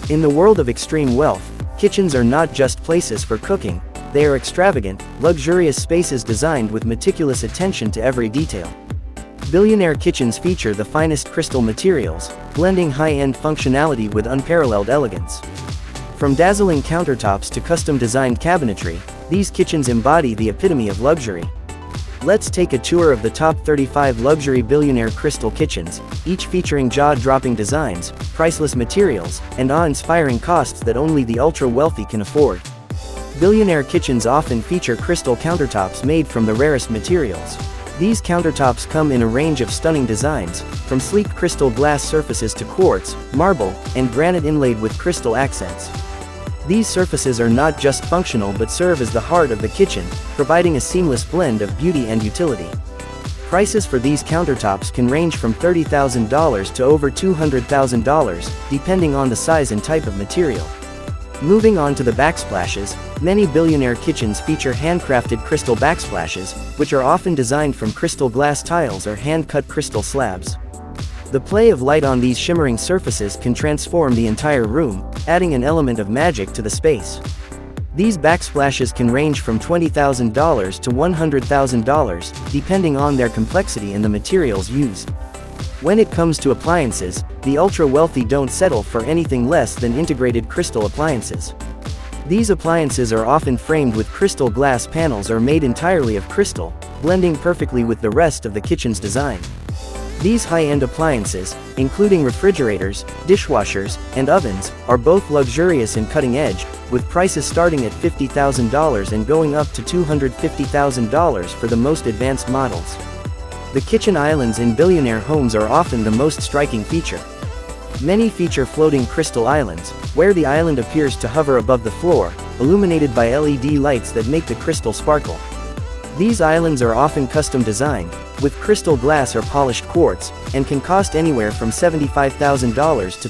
In the world of extreme wealth, kitchens are not just places for cooking, they are extravagant, luxurious spaces designed with meticulous attention to every detail. Billionaire kitchens feature the finest crystal materials, blending high-end functionality with unparalleled elegance. From dazzling countertops to custom-designed cabinetry, these kitchens embody the epitome of luxury. Let's take a tour of the top 35 luxury billionaire crystal kitchens, each featuring jaw-dropping designs, priceless materials, and awe-inspiring costs that only the ultra-wealthy can afford. Billionaire kitchens often feature crystal countertops made from the rarest materials. These countertops come in a range of stunning designs, from sleek crystal glass surfaces to quartz, marble, and granite inlaid with crystal accents. These surfaces are not just functional but serve as the heart of the kitchen, providing a seamless blend of beauty and utility. Prices for these countertops can range from $30,000 to over $200,000, depending on the size and type of material. Moving on to the backsplashes, many billionaire kitchens feature handcrafted crystal backsplashes, which are often designed from crystal glass tiles or hand-cut crystal slabs. The play of light on these shimmering surfaces can transform the entire room, adding an element of magic to the space. These backsplashes can range from $20,000 to $100,000, depending on their complexity and the materials used. When it comes to appliances, the ultra-wealthy don't settle for anything less than integrated crystal appliances. These appliances are often framed with crystal glass panels or made entirely of crystal, blending perfectly with the rest of the kitchen's design. These high-end appliances, including refrigerators, dishwashers, and ovens, are both luxurious and cutting-edge, with prices starting at $50,000 and going up to $250,000 for the most advanced models. The kitchen islands in billionaire homes are often the most striking feature. Many feature floating crystal islands, where the island appears to hover above the floor, illuminated by LED lights that make the crystal sparkle. These islands are often custom designed, with crystal glass or polished quartz, and can cost anywhere from $75,000 to $300,000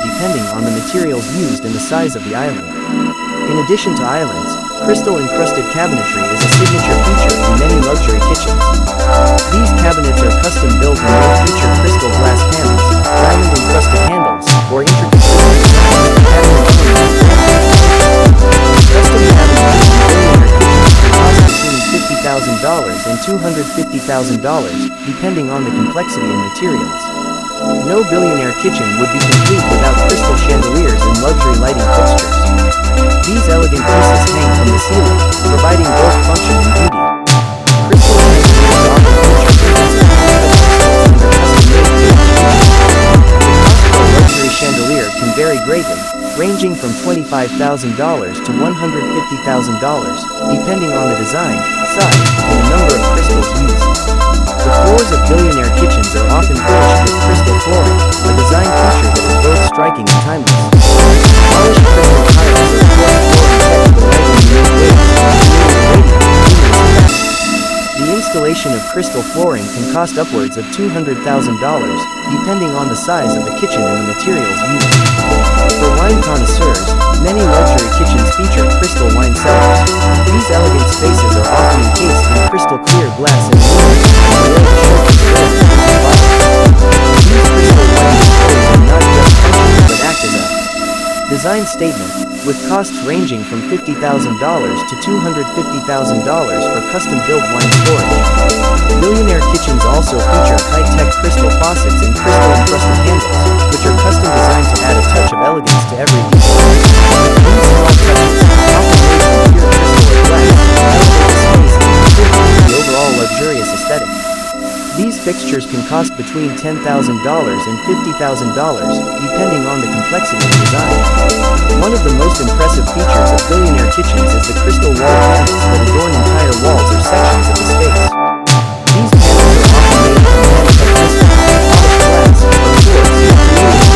depending on the materials used and the size of the island. In addition to islands, crystal encrusted cabinetry is a signature feature in many luxury kitchens. These cabinets are custom built and may feature crystal glass panels, diamond encrusted handles, or intricate crystal designs with pattern ornaments. Custom cabinetry in billionaire kitchens can cost between $50,000 and $250,000, depending on the complexity and materials. No billionaire kitchen would be complete without crystal chandeliers and luxury lighting fixtures. These elegant pieces hang from the ceiling, providing both function and beauty. Crystal chandeliers often feature crystals and are custom-made for each kitchen. The cost of a luxury chandelier can vary greatly, ranging from $25,000 to $150,000, depending on the design, size, and the number of crystals used. The floors of billionaire kitchens are often finished with crystal flooring, a design feature that is both striking and timeless. Polished crystal tiles or quartz flooring catch the light in unique ways, creating a radiant, luminous effect. The installation of crystal flooring can cost upwards of $200,000, depending on the size of the kitchen and the materials used. For wine connoisseurs, many luxury kitchens feature crystal wine cellars. These elegant spaces are often encased in crystal clear glass and aluminum, These crystal wine displays are not just functional but act as a design statement, with costs ranging from $50,000 to $250,000 for custom-built wine storage. Billionaire kitchens also feature high-tech crystal faucets and crystal-encrusted handles, which are custom designed to add a touch of elegance to every detail. These small touches, often made from pure crystal or glass, elevate the space and contribute to the overall luxurious aesthetic. These fixtures can cost between $10,000 and $50,000, depending on the complexity and design. One of the most impressive features of billionaire kitchens is the crystal wall panels that adorn entire walls or sections of the space. These panels are often made from hand-cut crystal, polished glass, or quartz, creating a visual impact that is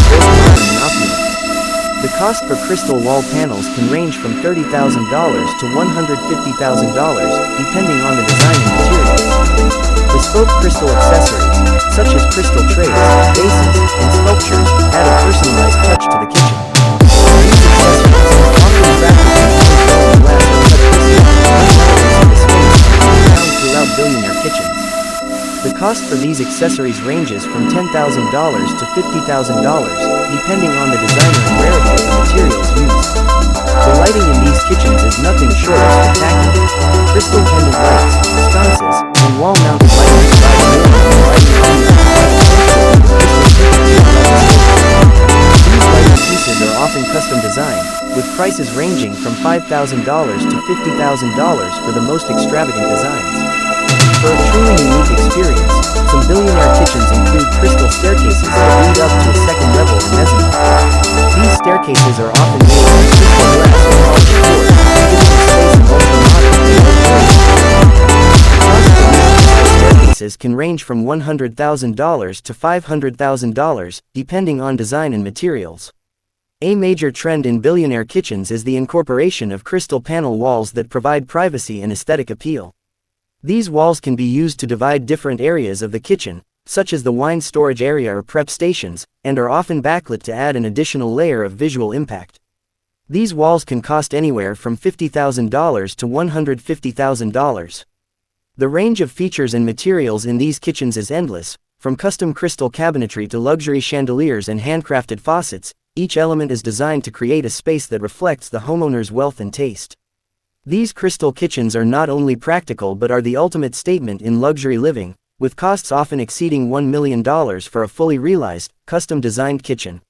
both modern and opulent. The cost for crystal wall panels can range from $30,000 to $150,000, depending on the design and materials. Bespoke crystal accessories, such as crystal trays, vases, and sculptures, add a personalized touch to the kitchen. These accessories, often crafted from hand-blown glass or cut crystal, bring elements of the space and can be found throughout billionaire kitchens. The cost for these accessories ranges from $10,000 to $50,000, depending on the designer and rarity of the materials used. The lighting in these kitchens is nothing short of spectacular. Crystal pendant lights, sconces, and wall-mounted lighting provide a minimum lighting These lighting pieces are often custom designed, with prices ranging from $5,000 to $50,000 for the most extravagant designs. For a truly unique experience, some Billionaire kitchens include crystal staircases that lead up to a second level or mezzanine. These staircases are often made of crystal glass or polished quartz, giving the space an ultra-modern and luxurious feel. The cost of these crystal staircases can range from $100,000 to $500,000, depending on design and materials. A major trend in Billionaire kitchens is the incorporation of crystal panel walls that provide privacy and aesthetic appeal. These walls can be used to divide different areas of the kitchen, such as the wine storage area or prep stations, and are often backlit to add an additional layer of visual impact. These walls can cost anywhere from $50,000 to $150,000. The range of features and materials in these kitchens is endless, from custom crystal cabinetry to luxury chandeliers and handcrafted faucets. Each element is designed to create a space that reflects the homeowner's wealth and taste. These crystal kitchens are not only practical but are the ultimate statement in luxury living, with costs often exceeding $1 million for a fully realized, custom-designed kitchen.